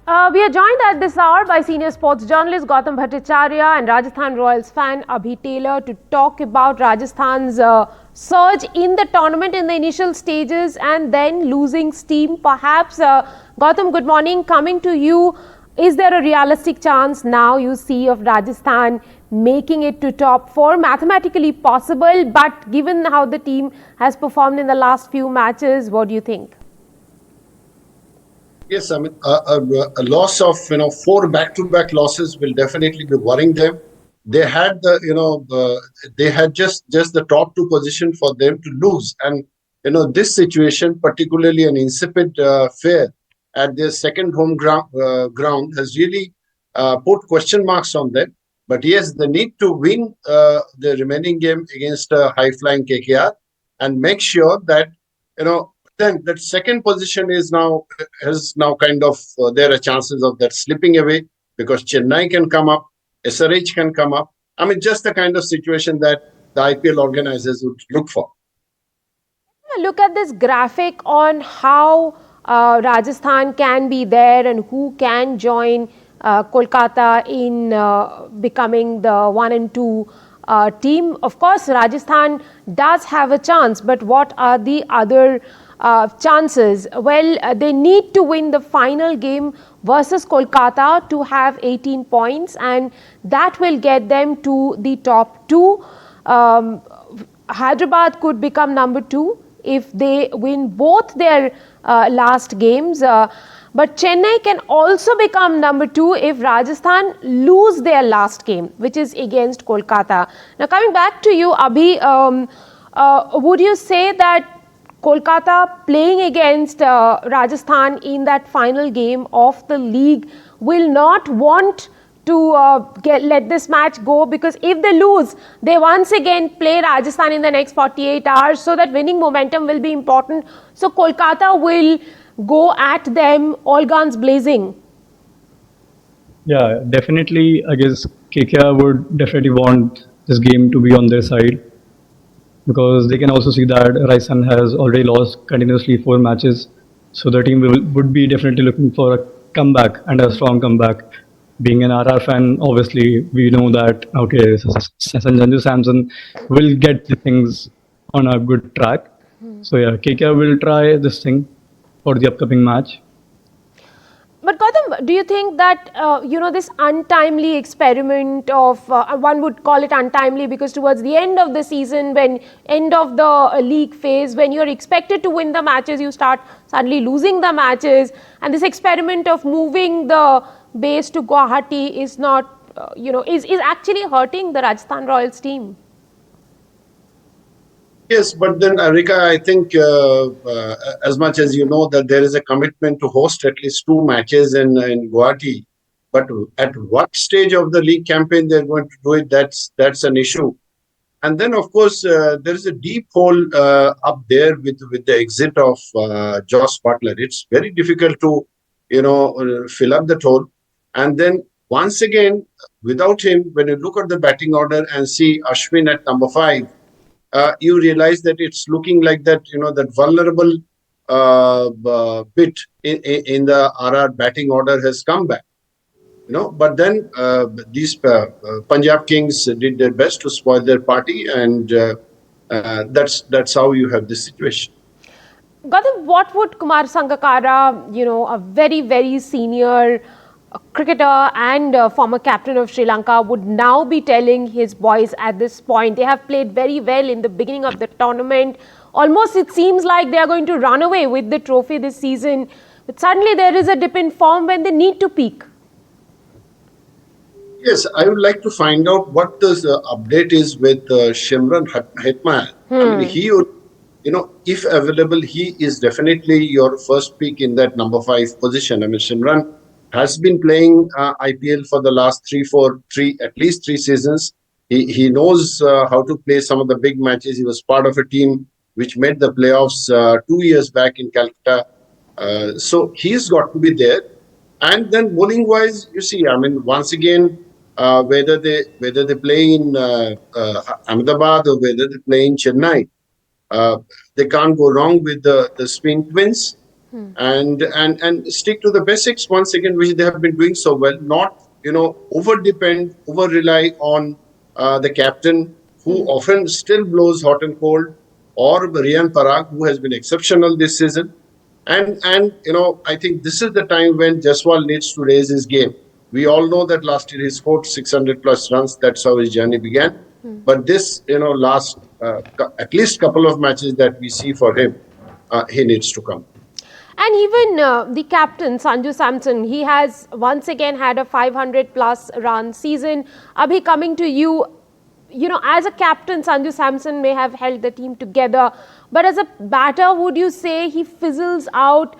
We are joined at this hour by senior sports journalist Gautam Bhattacharya and Rajasthan Royals fan Abhi Taylor to talk about Rajasthan's surge in the tournament in the initial stages and then losing steam perhaps. Gautam, good morning. Coming to you, is there a realistic chance now you see of Rajasthan making it to top four? Mathematically possible, but given how the team has performed in the last few matches, what do you think? Yes, I mean a loss of four back-to-back losses will definitely be worrying them. They had they had just the top two position for them to lose, and this situation, particularly an insipid fare at their second home ground, has really put question marks on them. But yes, they need to win the remaining game against high-flying KKR and make sure that then that second position has now kind of there are chances of that slipping away because Chennai can come up, SRH can come up. I mean, just the kind of situation that the IPL organizers would look for. Look at this graphic on how Rajasthan can be there and who can join Kolkata in becoming the 1 and 2 team. Of course, Rajasthan does have a chance, but what are the other chances? Well, they need to win the final game versus Kolkata to have 18 points, and that will get them to the top two. Hyderabad could become number 2 if they win both their last games. But Chennai can also become number 2 if Rajasthan lose their last game, which is against Kolkata. Now, coming back to you, Abhi, would you say that Kolkata playing against Rajasthan in that final game of the league will not want to let this match go, because if they lose, they once again play Rajasthan in the next 48 hours, so that winning momentum will be important. So Kolkata will go at them all guns blazing. Yeah, definitely. I guess KKR would definitely want this game to be on their side because they can also see that Rajasthan has already lost continuously 4 matches. So the team would be definitely looking for a comeback and a strong comeback. Being an RR fan, obviously, we know that, okay, Sanju Samson will get the things on a good track. So, yeah, KKR will try this thing for the upcoming match. But Gautam, do you think that, this untimely experiment of, one would call it untimely because towards the end of the season, when end of the league phase, when you're expected to win the matches, you start suddenly losing the matches. And this experiment of moving the base to Guwahati is not, is actually hurting the Rajasthan Royals team. Yes, but then, Rika, I think as much as you know that there is a commitment to host at least 2 matches in Guwahati, but at what stage of the league campaign they're going to do it, that's an issue. And then, of course, there is a deep hole up there with the exit of Joss Butler. It's very difficult to, fill up the hole. And then once again, without him, when you look at the batting order and see Ashwin at number 5, you realize that it's looking like that, that vulnerable bit in the RR batting order has come back. But then these Punjab Kings did their best to spoil their party, and that's how you have this situation. Gautam, what would Kumar Sangakkara, a very, very senior cricketer and former captain of Sri Lanka, would now be telling his boys at this point? They have played very well in the beginning of the tournament. Almost it seems like they are going to run away with the trophy this season. But suddenly there is a dip in form when they need to peak. Yes, I would like to find out what the update is with Shimron Hetmeyer. I mean, he would, if available, he is definitely your first pick in that number 5 position. I mean, Shimron has been playing IPL for the last at least three seasons. He knows how to play some of the big matches. He was part of a team which made the playoffs 2 years back in Calcutta. So he's got to be there. And then bowling wise, you see, I mean, once again, whether they play in Ahmedabad or whether they play in Chennai, they can't go wrong with the Spin Twins. and stick to the basics once again, which they have been doing so well. Not over rely on the captain, who often still blows hot and cold, or Riyan Parag, who has been exceptional this season. And I think this is the time when Jaiswal needs to raise his game. We all know that last year he scored 600 plus runs. That's how his journey began. But this, last at least couple of matches that we see for him, he needs to come. And even the captain, Sanju Samson, he has once again had a 500 plus run season. Abhi, coming to you, as a captain, Sanju Samson may have held the team together. But as a batter, would you say he fizzles out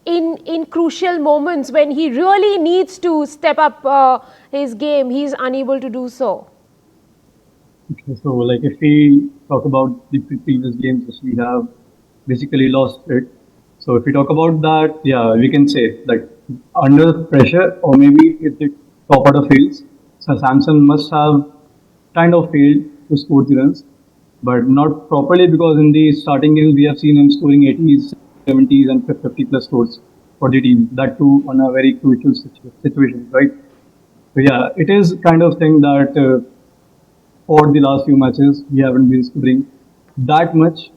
in crucial moments when he really needs to step up his game? He's unable to do so. Okay, so like if we talk about the previous games which we have basically lost it. So if we talk about that, yeah, we can say that under pressure or maybe if the top order fails, so Samson must have kind of failed to score the runs, but not properly because in the starting games we have seen him scoring 80s, 70s and 50 plus scores for the team. That too on a very crucial situation, right? So yeah, it is kind of thing that for the last few matches we haven't been scoring that much.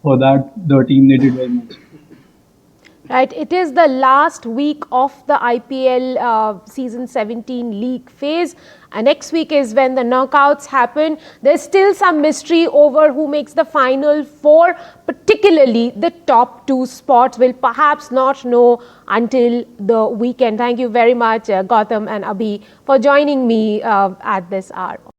For that, the team needed very much. Right, it is the last week of the IPL season 17 league phase, and next week is when the knockouts happen. There's still some mystery over who makes the final four, particularly the top two spots. We'll perhaps not know until the weekend. Thank you very much, Gautam and Abhi, for joining me at this hour.